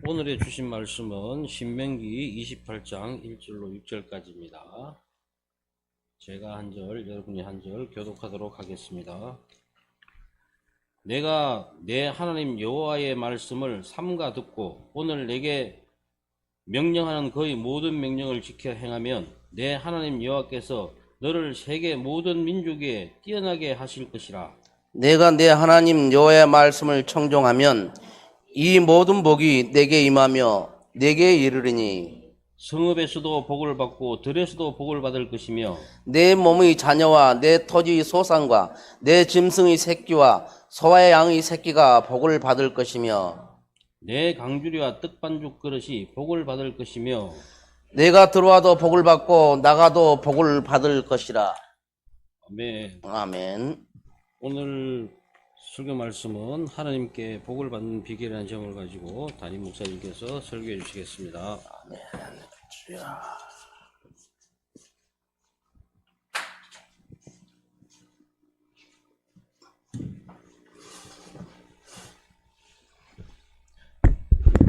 오늘의 주신 말씀은 신명기 28장 1절로 6절까지입니다. 제가 한 절, 여러분이 한 절 교독하도록 하겠습니다. 내가 내 하나님 여호와의 말씀을 삼가 듣고 오늘 내게 명령하는 그의 모든 명령을 지켜 행하면 내 하나님 여호와께서 너를 세계 모든 민족에 뛰어나게 하실 것이라. 내가 내 하나님 여호와의 말씀을 청종하면 이 모든 복이 내게 임하며 내게 이르리니 성읍에서도 복을 받고 들에서도 복을 받을 것이며 내 몸의 자녀와 내 토지의 소산과 내 짐승의 새끼와 소와 양의 새끼가 복을 받을 것이며 내 강주리와 떡반죽 그릇이 복을 받을 것이며 내가 들어와도 복을 받고 나가도 복을 받을 것이라. 아멘. 아멘. 오늘 설교 말씀은 하나님께 복을 받는 비결이라는 점을 가지고 담임 목사님께서 설교해 주시겠습니다. 아멘. 주야.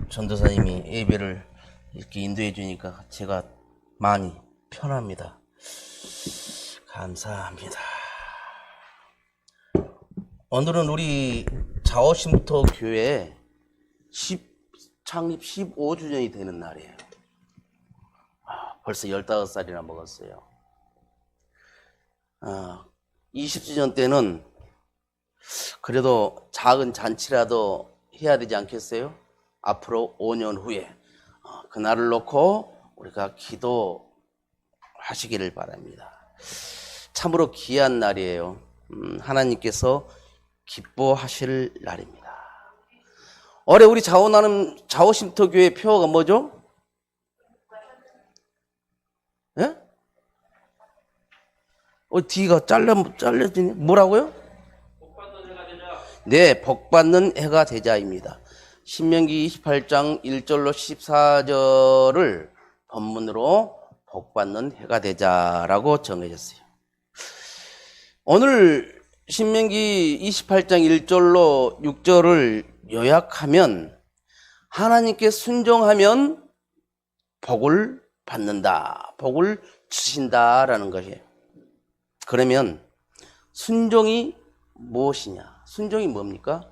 전도사님이 예배를 이렇게 인도해 주니까 제가 많이 편합니다. 감사합니다. 오늘은 우리 자오신부터 교회 창립 15주년이 되는 날이에요. 벌써 15살이나 먹었어요. 20주년 때는 그래도 작은 잔치라도 해야 되지 않겠어요? 앞으로 5년 후에 그날을 놓고 우리가 기도하시기를 바랍니다. 참으로 귀한 날이에요. 하나님께서 기뻐하실 날입니다. 올해 우리 자오신터 교회 표어가 뭐죠? 예? 뒤가 잘려지네. 뭐라고요? 복받는 해가 되자. 네, 복받는 해가 되자입니다. 신명기 28장 1절로 14절을 본문으로 복받는 해가 되자라고 정해졌어요. 오늘 신명기 28장 1절로 6절을 요약하면 하나님께 순종하면 복을 받는다, 복을 주신다라는 것이에요. 그러면 순종이 무엇이냐? 순종이 뭡니까?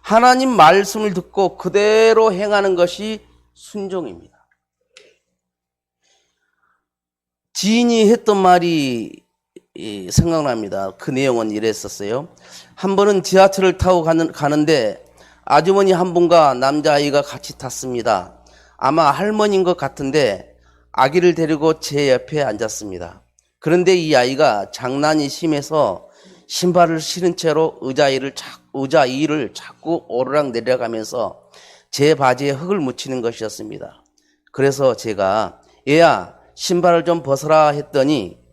하나님 말씀을 듣고 그대로 행하는 것이 순종입니다. 지인이 했던 말이 생각납니다. 그 내용은 이랬었어요. 한 번은 지하철을 타고 가는데 아주머니 한 분과 남자아이가 같이 탔습니다. 아마 할머니인 것 같은데 아기를 데리고 제 옆에 앉았습니다. 그런데 이 아이가 장난이 심해서 신발을 신은 채로 의자 위를 자꾸 오르락 내려가면서 제 바지에 흙을 묻히는 것이었습니다. 그래서 제가 얘야 신발을 좀 벗어라 했더니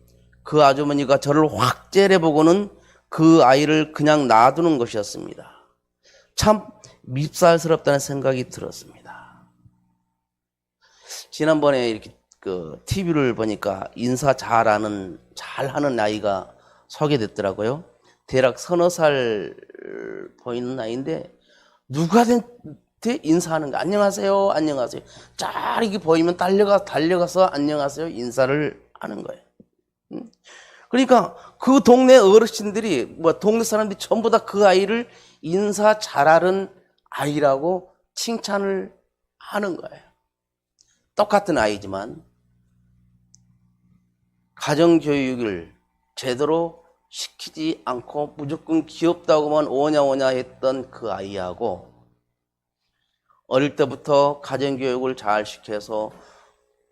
그 아주머니가 저를 확 째려보고는 그 아이를 그냥 놔두는 것이었습니다. 참 밉살스럽다는 생각이 들었습니다. 지난번에 이렇게 TV를 보니까 인사 잘하는 아이가 소개됐더라고요. 대략 서너 살 보이는 나이인데 누구한테 인사하는 거 안녕하세요 안녕하세요 쫙 이렇게 보이면 달려가서 안녕하세요 인사를 하는 거예요. 그러니까 그 동네 어르신들이 동네 사람들이 전부 다 그 아이를 인사 잘하는 아이라고 칭찬을 하는 거예요. 똑같은 아이지만 가정교육을 제대로 시키지 않고 무조건 귀엽다고만 오냐오냐 했던 그 아이하고 어릴 때부터 가정교육을 잘 시켜서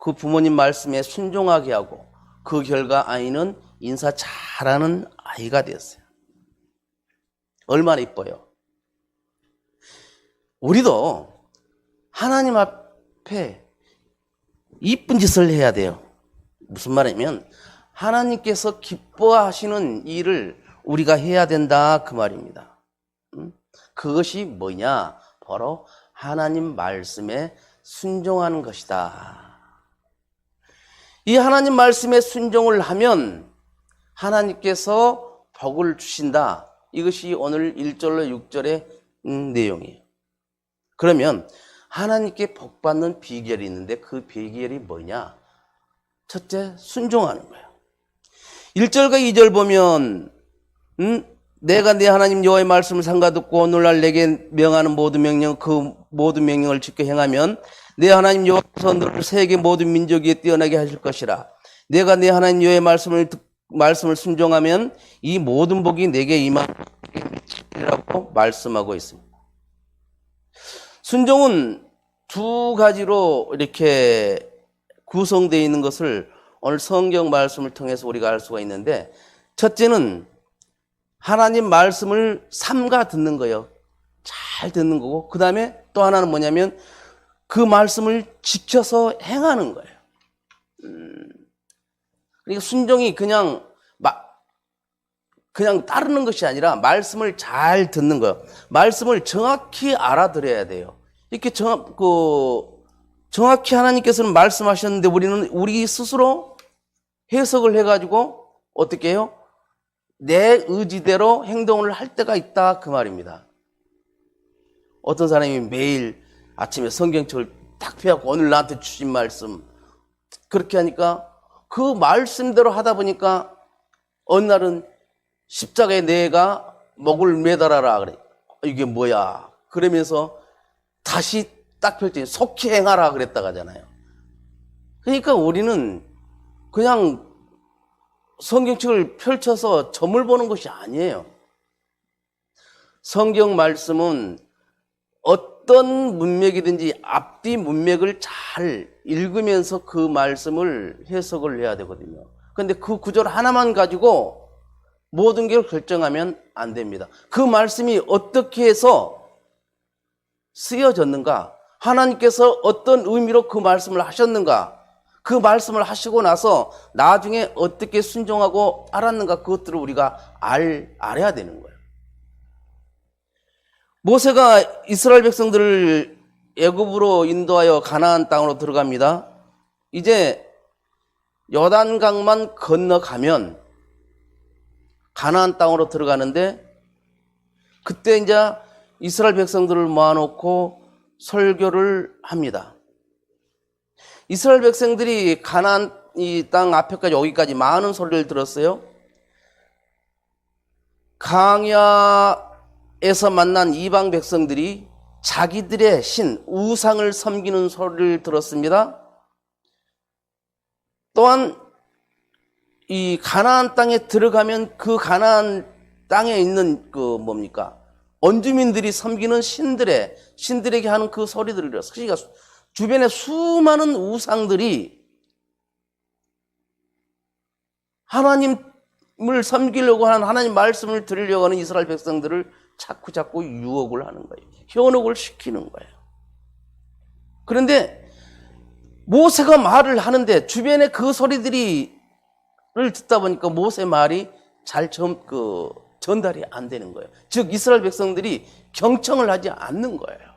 그 부모님 말씀에 순종하게 하고 그 결과 아이는 인사 잘하는 아이가 됐어요. 얼마나 이뻐요. 우리도 하나님 앞에 이쁜 짓을 해야 돼요. 무슨 말이냐면 하나님께서 기뻐하시는 일을 우리가 해야 된다 그 말입니다. 그것이 뭐냐? 바로 하나님 말씀에 순종하는 것이다. 이 하나님 말씀에 순종을 하면 하나님께서 복을 주신다. 이것이 오늘 1절로 6절의 내용이에요. 그러면 하나님께 복받는 비결이 있는데 그 비결이 뭐냐? 첫째, 순종하는 거예요. 1절과 2절 보면 내가 내 하나님 여호와의 말씀을 삼가 듣고 오늘날 내게 명하는 모든 명령, 그 모든 명령을 지켜 행하면 내 하나님 여호와께서 너를 세계 모든 민족 위에 뛰어나게 하실 것이라. 내가 내 하나님 여호와의 말씀을 순종하면 이 모든 복이 내게 임하리라고 말씀하고 있습니다. 순종은 두 가지로 이렇게 구성되어 있는 것을 오늘 성경 말씀을 통해서 우리가 알 수가 있는데, 첫째는 하나님 말씀을 삼가 듣는 거예요. 잘 듣는 거고, 그 다음에 또 하나는 뭐냐면 그 말씀을 지켜서 행하는 거예요. 그러니까 순종이 그냥 따르는 것이 아니라 말씀을 잘 듣는 거예요. 말씀을 정확히 알아들어야 돼요. 이렇게 정확히 하나님께서는 말씀하셨는데 우리는 우리 스스로 해석을 해가지고 어떻게 해요? 내 의지대로 행동을 할 때가 있다, 그 말입니다. 어떤 사람이 매일 아침에 성경책을 딱 펴고 오늘 나한테 주신 말씀 그렇게 하니까 그 말씀대로 하다 보니까 어느 날은 십자가에 내가 목을 매달아라 그래. 이게 뭐야? 그러면서 다시 딱 펼치 속히 행하라 그랬다고 하잖아요. 그러니까 우리는 그냥 성경책을 펼쳐서 점을 보는 것이 아니에요. 성경 말씀은 어떤 문맥이든지 앞뒤 문맥을 잘 읽으면서 그 말씀을 해석을 해야 되거든요. 그런데 그 구절 하나만 가지고 모든 걸 결정하면 안 됩니다. 그 말씀이 어떻게 해서 쓰여졌는가, 하나님께서 어떤 의미로 그 말씀을 하셨는가, 그 말씀을 하시고 나서 나중에 어떻게 순종하고 알았는가, 그것들을 우리가 알아야 되는 거예요. 모세가 이스라엘 백성들을 애굽으로 인도하여 가나안 땅으로 들어갑니다. 이제 요단강만 건너가면 가나안 땅으로 들어가는데, 그때 이제 이스라엘 백성들을 모아놓고 설교를 합니다. 이스라엘 백성들이 가나안 이 땅 앞에까지 오기까지 많은 소리를 들었어요. 광야에서 만난 이방 백성들이 자기들의 신, 우상을 섬기는 소리를 들었습니다. 또한 이 가나안 땅에 들어가면 그 가나안 땅에 있는 원주민들이 섬기는 신들에게 하는 그 소리들을 들었어요. 그러니까 주변에 수많은 우상들이 하나님을 섬기려고 하는, 하나님 말씀을 들으려고 하는 이스라엘 백성들을 자꾸 유혹을 하는 거예요. 현혹을 시키는 거예요. 그런데 모세가 말을 하는데 주변에 그 소리들을 듣다 보니까 모세 말이 잘 전달이 안 되는 거예요. 즉 이스라엘 백성들이 경청을 하지 않는 거예요.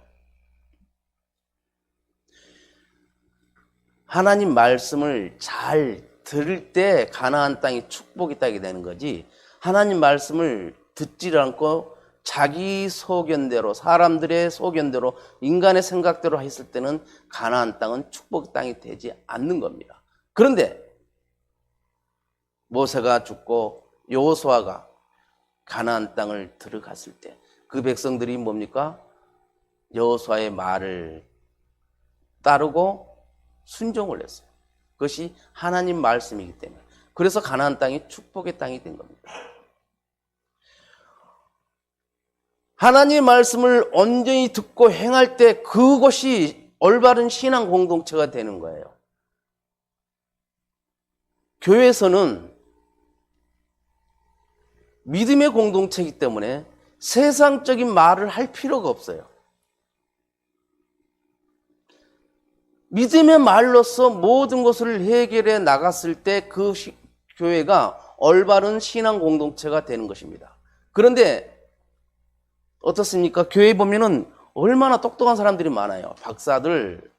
하나님 말씀을 잘 들을 때 가나안 땅이 축복이 따게 되는 거지, 하나님 말씀을 듣지 않고 자기 소견대로, 사람들의 소견대로, 인간의 생각대로 했을 때는 가나안 땅은 축복 땅이 되지 않는 겁니다. 그런데 모세가 죽고 여호수아가 가나안 땅을 들어갔을 때 그 백성들이 뭡니까? 여호수아의 말을 따르고 순종을 했어요. 그것이 하나님 말씀이기 때문에. 그래서 가나안 땅이 축복의 땅이 된 겁니다. 하나님의 말씀을 온전히 듣고 행할 때 그것이 올바른 신앙 공동체가 되는 거예요. 교회에서는 믿음의 공동체이기 때문에 세상적인 말을 할 필요가 없어요. 믿음의 말로서 모든 것을 해결해 나갔을 때 그 교회가 올바른 신앙 공동체가 되는 것입니다. 그런데 어떻습니까? 교회에 보면은 얼마나 똑똑한 사람들이 많아요. 박사들,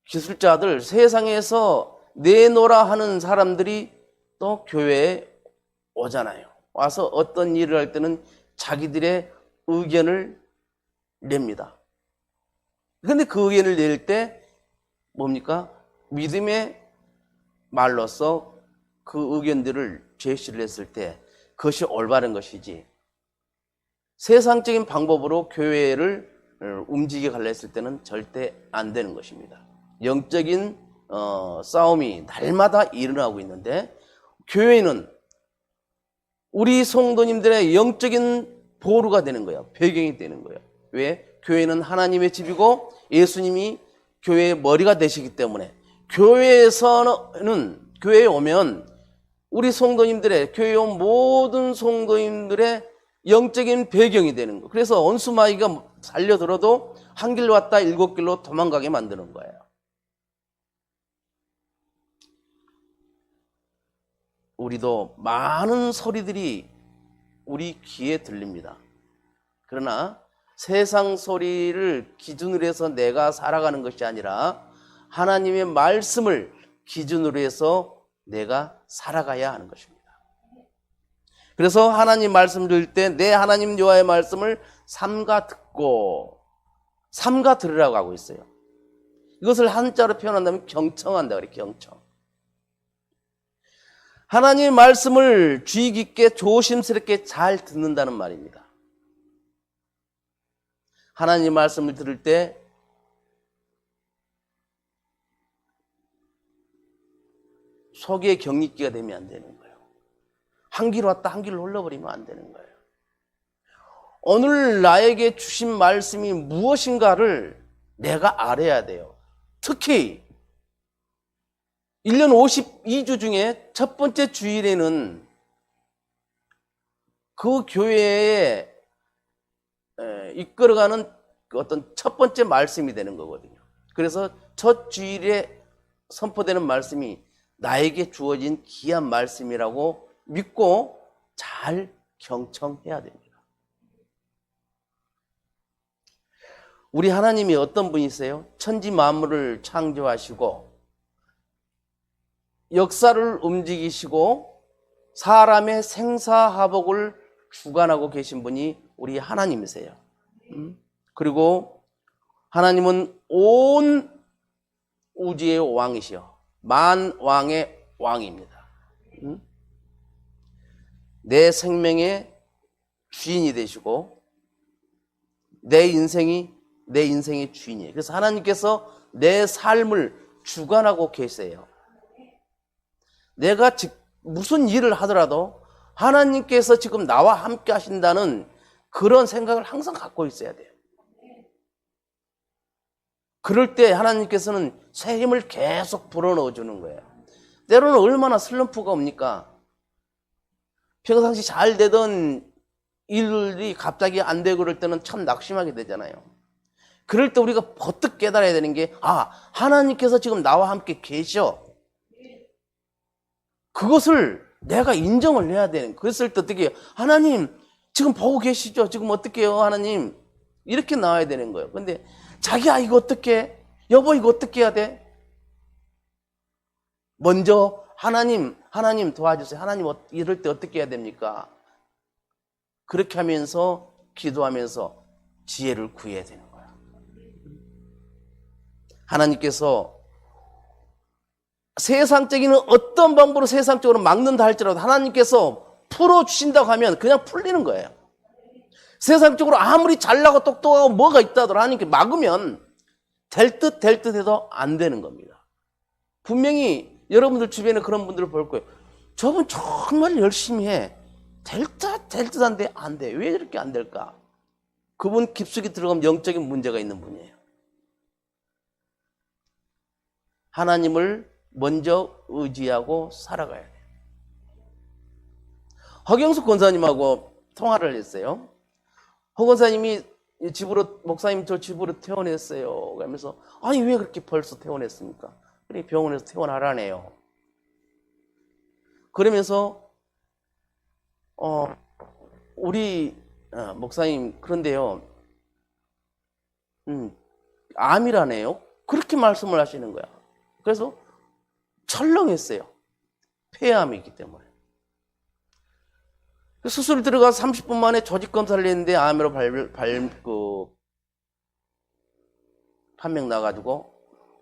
기술자들, 세상에서 내노라 하는 사람들이 또 교회에 오잖아요. 와서 어떤 일을 할 때는 자기들의 의견을 냅니다. 근데 그 의견을 낼 때 뭡니까? 믿음의 말로써 그 의견들을 제시를 했을 때 그것이 올바른 것이지, 세상적인 방법으로 교회를 움직여 가려 했을 때는 절대 안 되는 것입니다. 영적인 싸움이 날마다 일어나고 있는데, 교회는 우리 성도님들의 영적인 보루가 되는 거예요. 배경이 되는 거예요. 왜? 교회는 하나님의 집이고 예수님이 교회의 머리가 되시기 때문에, 교회에 오면 우리 성도님들의, 교회에 온 모든 성도님들의 영적인 배경이 되는 거예요. 그래서 원수마귀가 살려들어도 한 길로 왔다 7길로 도망가게 만드는 거예요. 우리도 많은 소리들이 우리 귀에 들립니다. 그러나 세상 소리를 기준으로 해서 내가 살아가는 것이 아니라 하나님의 말씀을 기준으로 해서 내가 살아가야 하는 것입니다. 그래서 하나님 말씀 들을 때 내 하나님 여호와의 말씀을 삼가 듣고 삼가 들으라고 하고 있어요. 이것을 한자로 표현한다면 경청한다 그래요. 경청. 하나님의 말씀을 주의 깊게 조심스럽게 잘 듣는다는 말입니다. 하나님의 말씀을 들을 때 속에 경릿기가 되면 안 되는 거예요. 한 길 왔다 한 길로 흘러버리면 안 되는 거예요. 오늘 나에게 주신 말씀이 무엇인가를 내가 알아야 돼요. 특히 1년 52주 중에 첫 번째 주일에는 그 교회에 이끌어가는 어떤 첫 번째 말씀이 되는 거거든요. 그래서 첫 주일에 선포되는 말씀이 나에게 주어진 귀한 말씀이라고 믿고 잘 경청해야 됩니다. 우리 하나님이 어떤 분이세요? 천지 만물을 창조하시고 역사를 움직이시고 사람의 생사화복을 주관하고 계신 분이 우리 하나님이세요. 그리고 하나님은 온 우주의 왕이시여 만왕의 왕입니다. 내 생명의 주인이 되시고 내 인생의 주인이에요. 그래서 하나님께서 내 삶을 주관하고 계세요. 내가 무슨 일을 하더라도 하나님께서 지금 나와 함께 하신다는 그런 생각을 항상 갖고 있어야 돼요. 그럴 때 하나님께서는 새 힘을 계속 불어넣어 주는 거예요. 때로는 얼마나 슬럼프가 옵니까? 평상시 잘 되던 일이 갑자기 안 되고 그럴 때는 참 낙심하게 되잖아요. 그럴 때 우리가 버뜩 깨달아야 되는 게, 하나님께서 지금 나와 함께 계셔. 그것을 내가 인정을 해야 되는 거예요. 그랬을 때 어떻게 해요? 하나님 지금 보고 계시죠? 지금 어떻게 해요? 하나님 이렇게 나와야 되는 거예요. 근데 자기야 이거 어떻게 해? 여보 이거 어떻게 해야 돼? 먼저 하나님 도와주세요. 하나님 이럴 때 어떻게 해야 됩니까? 그렇게 하면서 기도하면서 지혜를 구해야 되는 거예요. 하나님께서 세상적인 어떤 방법으로 세상적으로 막는다 할지라도 하나님께서 풀어주신다고 하면 그냥 풀리는 거예요. 세상적으로 아무리 잘나고 똑똑하고 뭐가 있다 하더라도 하나님께 막으면 될 듯 해도 안 되는 겁니다. 분명히 여러분들 주변에 그런 분들을 볼 거예요. 저분 정말 열심히 해. 될 듯 한데 안 돼. 왜 이렇게 안 될까? 그분 깊숙이 들어가면 영적인 문제가 있는 분이에요. 하나님을 먼저 의지하고 살아가야 돼요. 허경숙 권사님하고 통화를 했어요. 허 권사님이 목사님 저 집으로 퇴원했어요. 그러면서 아니 왜 그렇게 벌써 퇴원했습니까? 그래 병원에서 퇴원하라네요. 그러면서 우리 목사님 그런데요, 암이라네요. 그렇게 말씀을 하시는 거야. 그래서 철렁했어요. 폐암이기 때문에. 수술 들어가서 30분 만에 조직 검사를 했는데 암으로 판명 나가지고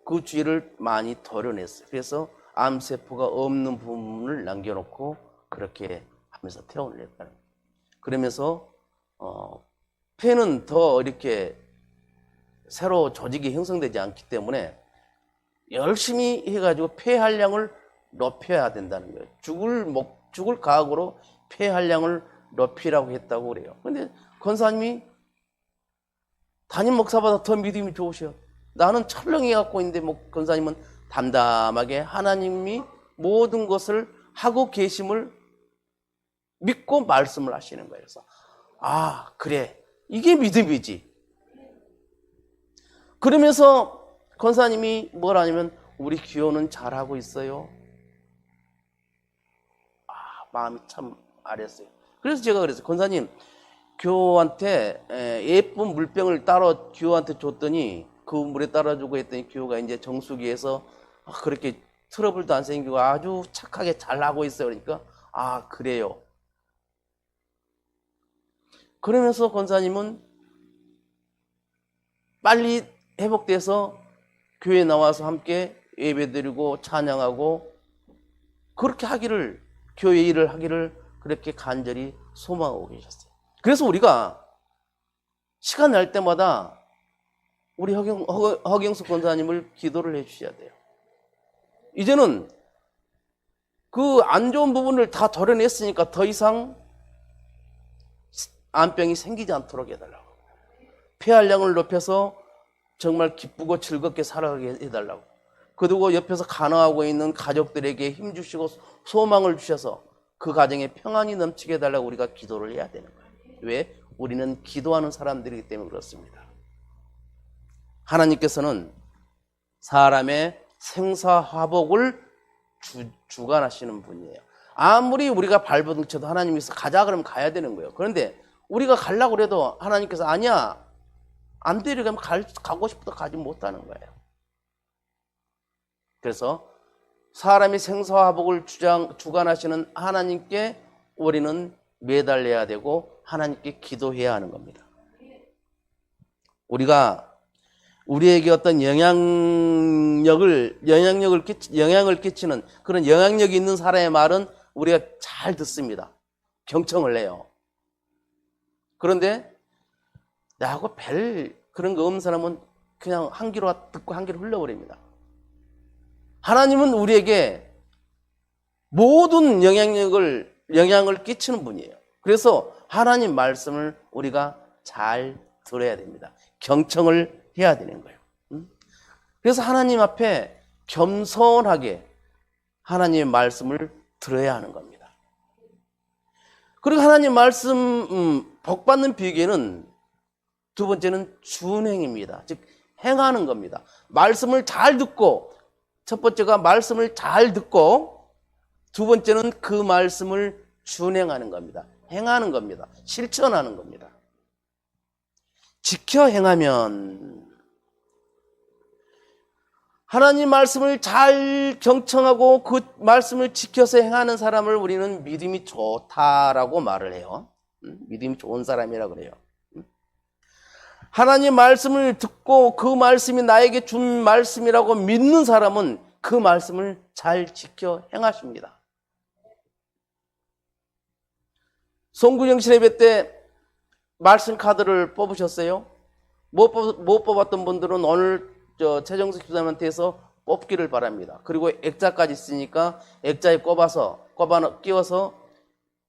그 주위를 많이 덜어냈어요. 그래서 암세포가 없는 부분을 남겨놓고 그렇게 하면서 퇴원을 했다는 거예요. 그러면서 폐는 더 이렇게 새로 조직이 형성되지 않기 때문에 열심히 해가지고 폐활량을 높여야 된다는 거예요. 죽을 각오로 폐활량을 높이라고 했다고 그래요. 근데 권사님이 담임 목사보다 더 믿음이 좋으셔. 나는 철렁히 갖고 있는데 권사님은 담담하게 하나님이 모든 것을 하고 계심을 믿고 말씀을 하시는 거예요. 그래서 그래, 이게 믿음이지. 그러면서 권사님이 뭘 하냐면 우리 기호는 잘하고 있어요. 마음이 참 아렸어요. 그래서 제가 그랬어요. 권사님, 교호한테 예쁜 물병을 따로 교호한테 줬더니 그 물에 따라주고 했더니 교호가 이제 정수기에서 그렇게 트러블도 안 생기고 아주 착하게 잘 하고 있어요. 그러니까 그래요. 그러면서 권사님은 빨리 회복돼서 교회에 나와서 함께 예배드리고 찬양하고 그렇게 하기를, 교회 일을 하기를 그렇게 간절히 소망하고 계셨어요. 그래서 우리가 시간 날 때마다 우리 허경숙 권사님을 기도를 해주셔야 돼요. 이제는 그 안 좋은 부분을 다 덜어냈으니까 더 이상 암병이 생기지 않도록 해달라고. 폐활량을 높여서 정말 기쁘고 즐겁게 살아가게 해달라고. 그리고 옆에서 간호하고 있는 가족들에게 힘주시고 소망을 주셔서 그 가정에 평안이 넘치게 해달라고 우리가 기도를 해야 되는 거예요. 왜? 우리는 기도하는 사람들이기 때문에 그렇습니다. 하나님께서는 사람의 생사화복을 주관하시는 분이에요. 아무리 우리가 발버둥쳐도 하나님께서 가자 그러면 가야 되는 거예요. 그런데 우리가 가려고 그래도 하나님께서 아니야, 안 돼, 이러면 가고 싶어도 가지 못하는 거예요. 그래서 사람이 생사화복을 주관하시는 하나님께 우리는 매달려야 되고 하나님께 기도해야 하는 겁니다. 우리가 우리에게 어떤 영향을 끼치는 그런 영향력이 있는 사람의 말은 우리가 잘 듣습니다. 경청을 해요. 그런데 나하고 별 그런 거 없는 사람은 그냥 한 귀로 듣고 한 귀로 흘려버립니다. 하나님은 우리에게 모든 영향을 끼치는 분이에요. 그래서 하나님 말씀을 우리가 잘 들어야 됩니다. 경청을 해야 되는 거예요. 그래서 하나님 앞에 겸손하게 하나님의 말씀을 들어야 하는 겁니다. 그리고 하나님 말씀 복받는 비결은 두 번째는 준행입니다. 즉 행하는 겁니다. 말씀을 잘 듣고, 첫 번째가 말씀을 잘 듣고, 두 번째는 그 말씀을 준행하는 겁니다. 행하는 겁니다. 실천하는 겁니다. 지켜 행하면, 하나님 말씀을 잘 경청하고 그 말씀을 지켜서 행하는 사람을 우리는 믿음이 좋다라고 말을 해요. 믿음이 좋은 사람이라고 그래요. 하나님 말씀을 듣고 그 말씀이 나에게 준 말씀이라고 믿는 사람은 그 말씀을 잘 지켜 행하십니다. 송구정신 예배 때 말씀 카드를 뽑으셨어요? 못 뽑았던 분들은 오늘 최정숙 집사님한테서 뽑기를 바랍니다. 그리고 액자까지 있으니까 액자에 끼워서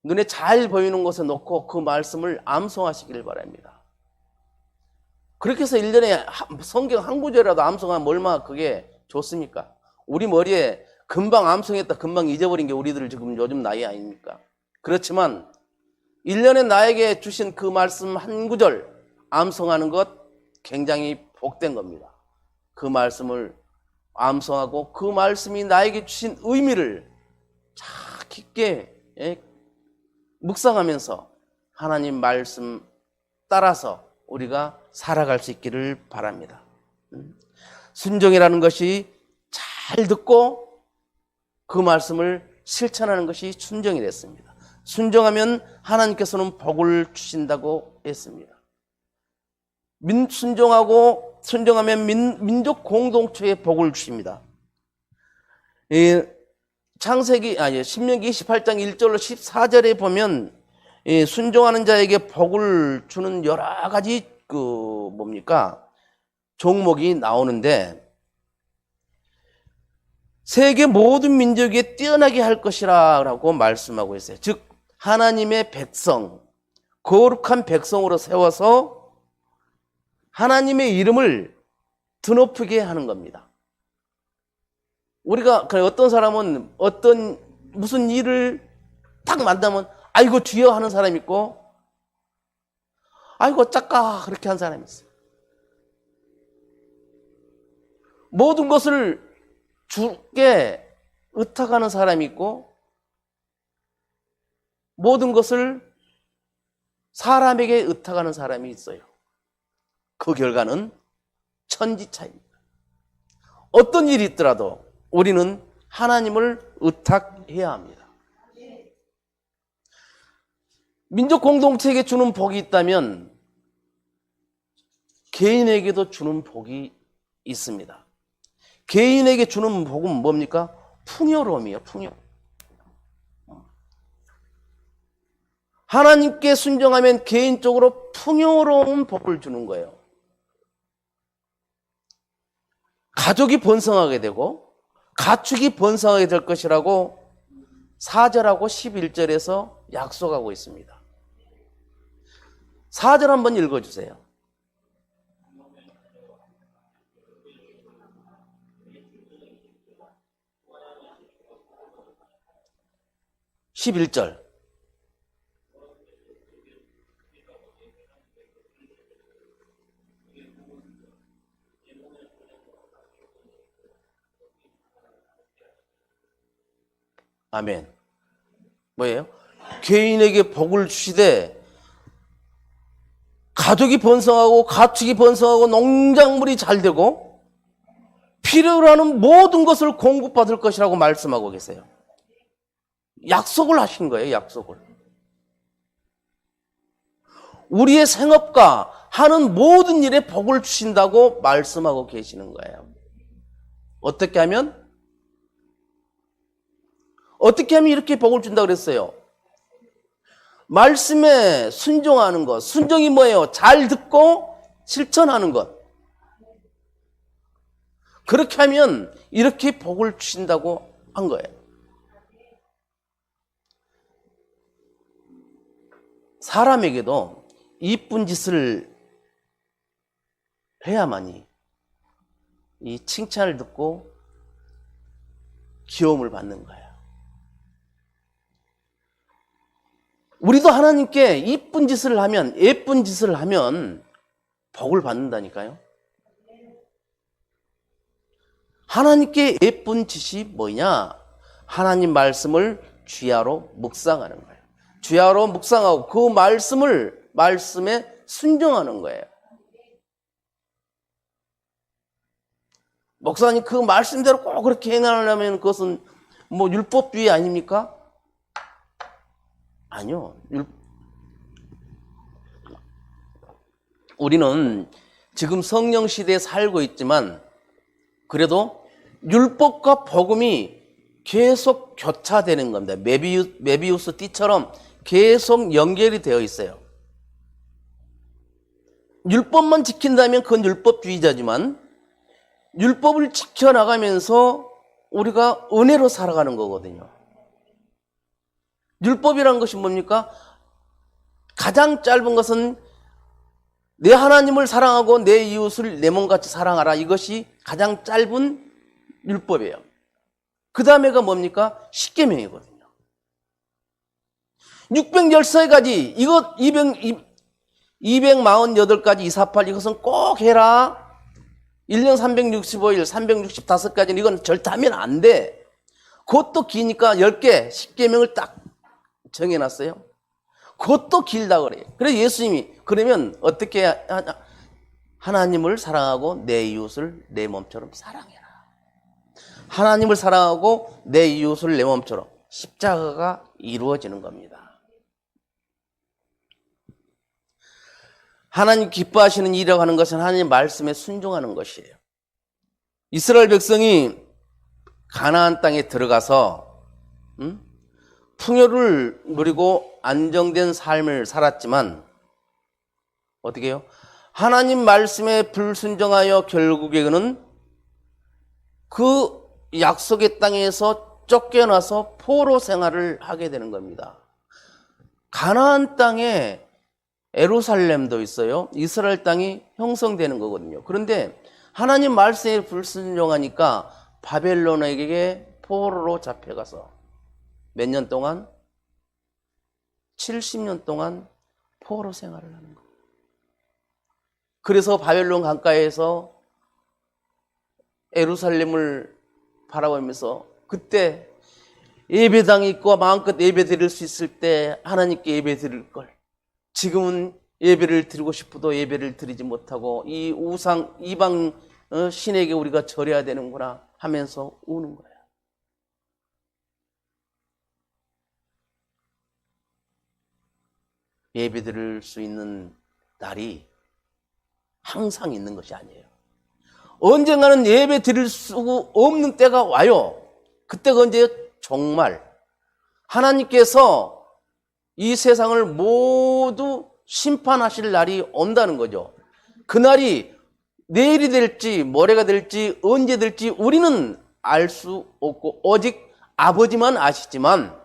눈에 잘 보이는 곳에 놓고 그 말씀을 암송하시기를 바랍니다. 그렇게 해서 1년에 성경 한 구절이라도 암송하면 얼마나 그게 좋습니까? 우리 머리에 금방 암송했다 금방 잊어버린 게 우리들 지금 요즘 나이 아닙니까? 그렇지만 1년에 나에게 주신 그 말씀 한 구절 암송하는 것 굉장히 복된 겁니다. 그 말씀을 암송하고 그 말씀이 나에게 주신 의미를 잘 깊게 묵상하면서 하나님 말씀 따라서 우리가 살아갈 수 있기를 바랍니다. 순종이라는 것이 잘 듣고 그 말씀을 실천하는 것이 순종이 됐습니다. 순종하면 하나님께서는 복을 주신다고 했습니다. 순종하고 순종하면 민족 공동체의 복을 주십니다. 신명기 28장 1절로 14절에 보면 순종하는 자에게 복을 주는 여러 가지 종목이 나오는데, 세계 모든 민족에 뛰어나게 할 것이라고 말씀하고 있어요. 즉 하나님의 백성, 거룩한 백성으로 세워서 하나님의 이름을 드높이게 하는 겁니다. 우리가 어떤 사람은 무슨 일을 딱 만나면 아이고 주여 하는 사람이 있고, 아이고 작가 그렇게 한 사람이 있어요. 모든 것을 주께 의탁하는 사람이 있고, 모든 것을 사람에게 의탁하는 사람이 있어요. 그 결과는 천지차이입니다. 어떤 일이 있더라도 우리는 하나님을 의탁해야 합니다. 민족 공동체에게 주는 복이 있다면 개인에게도 주는 복이 있습니다. 개인에게 주는 복은 뭡니까? 풍요로움이에요. 풍요. 하나님께 순종하면 개인적으로 풍요로운 복을 주는 거예요. 가족이 번성하게 되고 가축이 번성하게 될 것이라고 4절하고 11절에서 약속하고 있습니다. 4절 한번 읽어주세요. 11절. 아멘. 뭐예요? 개인에게 복을 주시되 가족이 번성하고 가축이 번성하고 농작물이 잘 되고 필요로 하는 모든 것을 공급받을 것이라고 말씀하고 계세요. 약속을 하신 거예요. 약속을. 우리의 생업과 하는 모든 일에 복을 주신다고 말씀하고 계시는 거예요. 어떻게 하면 이렇게 복을 준다고 그랬어요? 말씀에 순종하는 것. 순종이 뭐예요? 잘 듣고 실천하는 것. 그렇게 하면 이렇게 복을 주신다고 한 거예요. 사람에게도 이쁜 짓을 해야만이 이 칭찬을 듣고 귀여움을 받는 거예요. 우리도 하나님께 이쁜 짓을 하면, 예쁜 짓을 하면 복을 받는다니까요. 하나님께 예쁜 짓이 뭐냐? 하나님 말씀을 주야로 묵상하는 거예요. 주야로 묵상하고 그 말씀에 순종하는 거예요. 목사님, 그 말씀대로 꼭 그렇게 행하려면 그것은 뭐 율법주의 아닙니까? 아니요. 우리는 지금 성령 시대에 살고 있지만 그래도 율법과 복음이 계속 교차되는 겁니다. 메비우스 띠처럼 계속 연결이 되어 있어요. 율법만 지킨다면 그건 율법주의자지만 율법을 지켜나가면서 우리가 은혜로 살아가는 거거든요. 율법이라는 것이 뭡니까? 가장 짧은 것은 내 하나님을 사랑하고 내 이웃을 내 몸같이 사랑하라. 이것이 가장 짧은 율법이에요. 그 다음에가 뭡니까? 십계명이거든요. 613가지, 이것 248가지 248 이것은 꼭 해라. 1년 365일 365가지는 이건 절대 하면 안 돼. 그것도 기니까 10개, 십계명을 딱 정해놨어요. 그것도 길다 그래요. 그래서 예수님이 그러면 어떻게 하냐? 하나님을 사랑하고 내 이웃을 내 몸처럼 사랑해라. 하나님을 사랑하고 내 이웃을 내 몸처럼 십자가가 이루어지는 겁니다. 하나님 기뻐하시는 일이라고 하는 것은 하나님 말씀에 순종하는 것이에요. 이스라엘 백성이 가나안 땅에 들어가서 풍요를 누리고 안정된 삶을 살았지만 어떻게 해요? 하나님 말씀에 불순종하여 결국에는 그 약속의 땅에서 쫓겨나서 포로 생활을 하게 되는 겁니다. 가나안 땅에 예루살렘도 있어요. 이스라엘 땅이 형성되는 거거든요. 그런데 하나님 말씀에 불순종하니까 바벨론에게 포로로 잡혀가서 몇 년 동안? 70년 동안 포로 생활을 하는 거예요. 그래서 바벨론 강가에서 예루살렘을 바라보면서 그때 예배당이 있고 마음껏 예배 드릴 수 있을 때 하나님께 예배 드릴 걸. 지금은 예배를 드리고 싶어도 예배를 드리지 못하고 이 우상 이방 신에게 우리가 절해야 되는구나 하면서 우는 거야. 예배 드릴 수 있는 날이 항상 있는 것이 아니에요. 언젠가는 예배 드릴 수 없는 때가 와요. 그때가 언제? 정말 하나님께서 이 세상을 모두 심판하실 날이 온다는 거죠. 그날이 내일이 될지 모레가 될지 언제 될지 우리는 알 수 없고 오직 아버지만 아시지만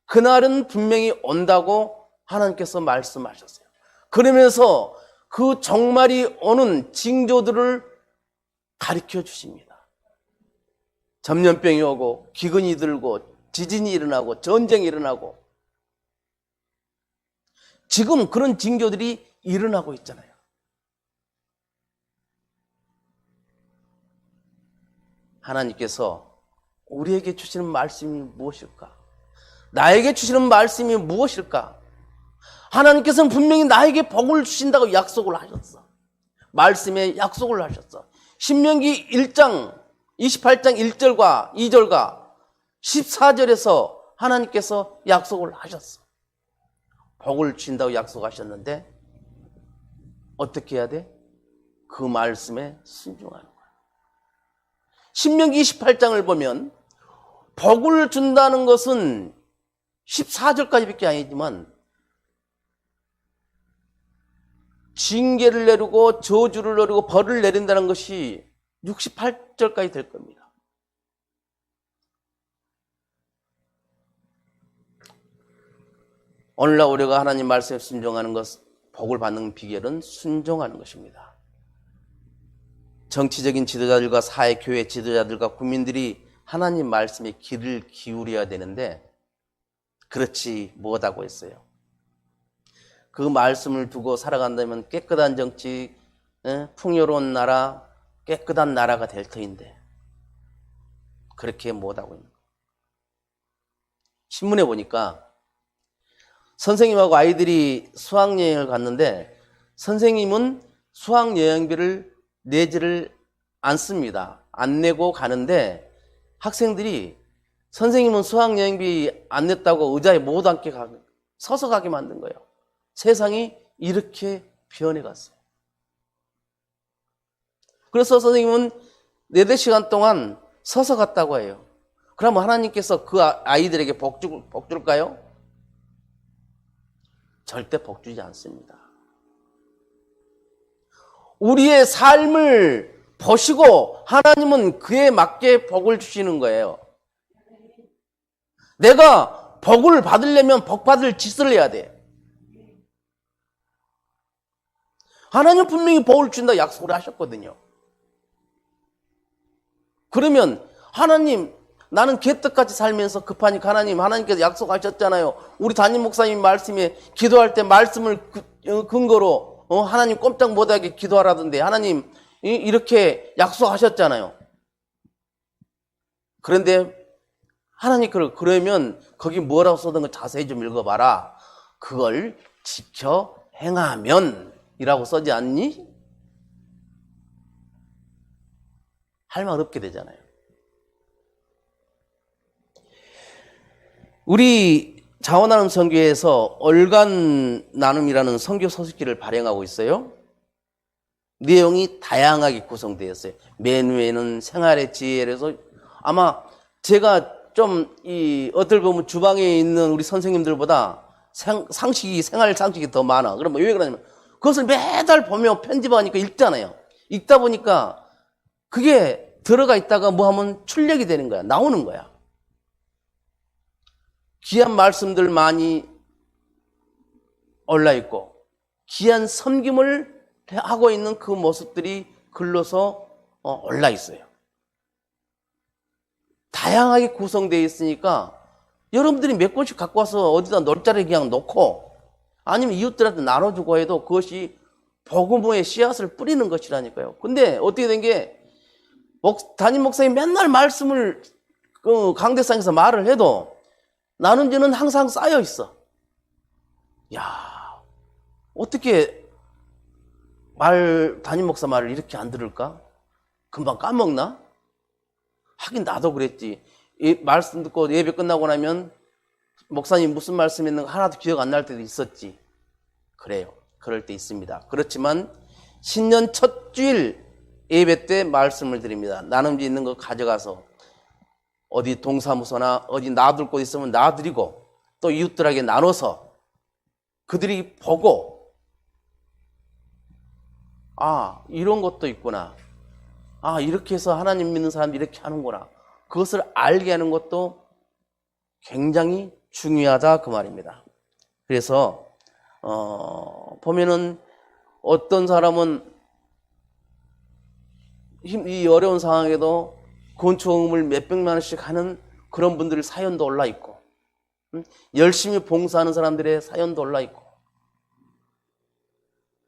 그날은 분명히 온다고 하나님께서 말씀하셨어요. 그러면서 그 종말이 오는 징조들을 가르쳐 주십니다. 전염병이 오고 기근이 들고 지진이 일어나고 전쟁이 일어나고 지금 그런 징조들이 일어나고 있잖아요. 하나님께서 우리에게 주시는 말씀이 무엇일까? 나에게 주시는 말씀이 무엇일까? 하나님께서는 분명히 나에게 복을 주신다고 약속을 하셨어. 말씀에 약속을 하셨어. 신명기 1장 28장 1절과 2절과 14절에서 하나님께서 약속을 하셨어. 복을 주신다고 약속하셨는데 어떻게 해야 돼? 그 말씀에 순종하는 거야. 신명기 28장을 보면 복을 준다는 것은 14절까지밖에 아니지만 징계를 내리고 저주를 내리고 벌을 내린다는 것이 68절까지 될 겁니다. 오늘날 우리가 하나님 말씀에 순종하는 것, 복을 받는 비결은 순종하는 것입니다. 정치적인 지도자들과 사회, 교회 지도자들과 국민들이 하나님 말씀에 귀를 기울여야 되는데 그렇지 못하고 있어요. 그 말씀을 두고 살아간다면 깨끗한 정치, 풍요로운 나라, 깨끗한 나라가 될 터인데 그렇게 못하고 있는 거예요. 신문에 보니까 선생님하고 아이들이 수학여행을 갔는데 선생님은 수학여행비를 내지를 않습니다. 안 내고 가는데 학생들이 선생님은 수학여행비 안 냈다고 의자에 못 앉게 서서 가게 만든 거예요. 세상이 이렇게 변해갔어요. 그래서 선생님은 4시간 동안 서서 갔다고 해요. 그러면 하나님께서 그 아이들에게 복 줄까요? 절대 복 주지 않습니다. 우리의 삶을 보시고 하나님은 그에 맞게 복을 주시는 거예요. 내가 복을 받으려면 복 받을 짓을 해야 돼. 하나님 분명히 복을 준다 약속을 하셨거든요. 그러면 하나님, 나는 개떡같이 살면서 급하니까 하나님께서 약속하셨잖아요. 우리 담임 목사님 말씀에 기도할 때 말씀을 근거로 하나님 꼼짝 못하게 기도하라던데 하나님 이렇게 약속하셨잖아요. 그런데 하나님 그러면 거기 뭐라고 써둔 거 자세히 좀 읽어봐라. 그걸 지켜 행하면 이라고 써지 않니? 할 말 없게 되잖아요. 우리 자원나눔 선교에서 얼간 나눔이라는 선교 소식지를 발행하고 있어요. 내용이 다양하게 구성되어 있어요. 맨 위에는 생활의 지혜에서 아마 제가 좀 어떨 보면 주방에 있는 우리 선생님들보다 생활 상식이 더 많아. 그럼 왜 그러냐면 그것을 매달 보며 편집하니까 읽잖아요. 읽다 보니까 그게 들어가 있다가 뭐 하면 출력이 되는 거야. 나오는 거야. 귀한 말씀들 많이 올라 있고 귀한 섬김을 하고 있는 그 모습들이 글로서 올라 있어요. 다양하게 구성되어 있으니까 여러분들이 몇 권씩 갖고 와서 어디다 놀자리에 그냥 놓고 아니면 이웃들한테 나눠주고 해도 그것이 복음의 씨앗을 뿌리는 것이라니까요. 근데 어떻게 된 게 담임 목사님 맨날 말씀을 강대상에서 말을 해도 나눔지는 항상 쌓여 있어. 야, 어떻게 담임 목사 말을 이렇게 안 들을까? 금방 까먹나? 하긴 나도 그랬지. 말씀 듣고 예배 끝나고 나면 목사님 무슨 말씀 했는가 하나도 기억 안 날 때도 있었지. 그래요. 그럴 때 있습니다. 그렇지만 신년 첫 주일 예배 때 말씀을 드립니다. 나눔지 있는 거 가져가서 어디 동사무소나 어디 놔둘 곳 있으면 놔드리고 또 이웃들에게 나눠서 그들이 보고 아, 이런 것도 있구나. 아, 이렇게 해서 하나님 믿는 사람들이 이렇게 하는구나. 그것을 알게 하는 것도 굉장히 중요하다 그 말입니다. 그래서 보면은 어떤 사람은 이 어려운 상황에도 건축업을 몇백만 원씩 하는 그런 분들 사연도 올라 있고 열심히 봉사하는 사람들의 사연도 올라 있고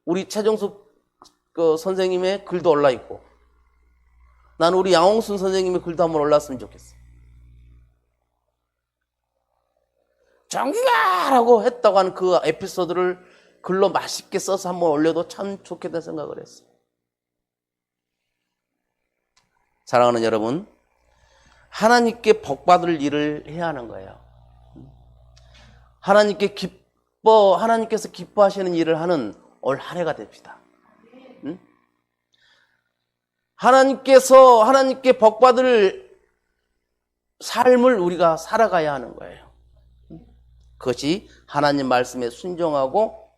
우리 최정숙 선생님의 글도 올라 있고 나는 우리 양홍순 선생님의 글도 한번 올랐으면 좋겠어. 정기가라고 했다고 하는 그 에피소드를 글로 맛있게 써서 한번 올려도 참 좋겠다는 생각을 했어. 사랑하는 여러분, 하나님께 복받을 일을 해야 하는 거예요. 하나님께서 기뻐하시는 일을 하는 올 한 해가 됩시다. 하나님께 복받을 삶을 우리가 살아가야 하는 거예요. 그것이 하나님 말씀에 순종하고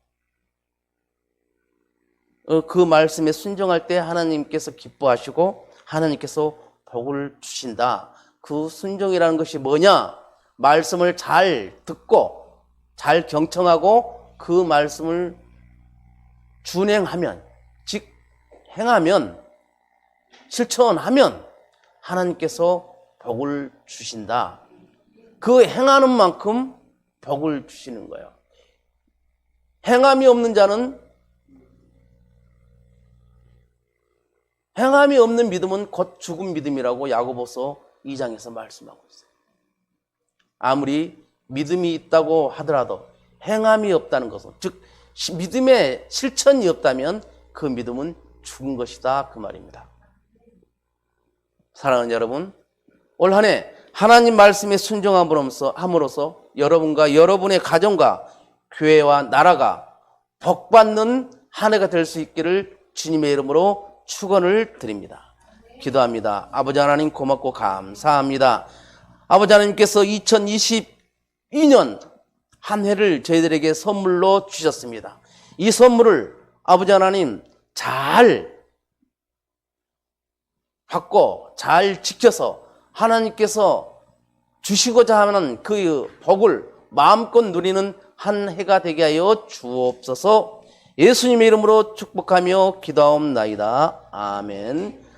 그 말씀에 순종할 때 하나님께서 기뻐하시고 하나님께서 복을 주신다. 그 순종이라는 것이 뭐냐? 말씀을 잘 듣고 잘 경청하고 그 말씀을 준행하면 즉 행하면 실천하면 하나님께서 복을 주신다. 그 행하는 만큼 복을 주시는 거예요. 행함이 없는 자는 행함이 없는 믿음은 곧 죽은 믿음이라고 야고보서 2장에서 말씀하고 있어요. 아무리 믿음이 있다고 하더라도 행함이 없다는 것은 즉 믿음의 실천이 없다면 그 믿음은 죽은 것이다 그 말입니다. 사랑하는 여러분, 올 한 해 하나님 말씀에 순종함으로써 여러분과 여러분의 가정과 교회와 나라가 복받는 한 해가 될 수 있기를 주님의 이름으로 축원을 드립니다. 기도합니다. 아버지 하나님 고맙고 감사합니다. 아버지 하나님께서 2022년 한 해를 저희들에게 선물로 주셨습니다. 이 선물을 아버지 하나님 잘 받고 잘 지켜서 하나님께서 주시고자 하는 그 복을 마음껏 누리는 한 해가 되게 하여 주옵소서. 예수님의 이름으로 축복하며 기도하옵나이다. 아멘.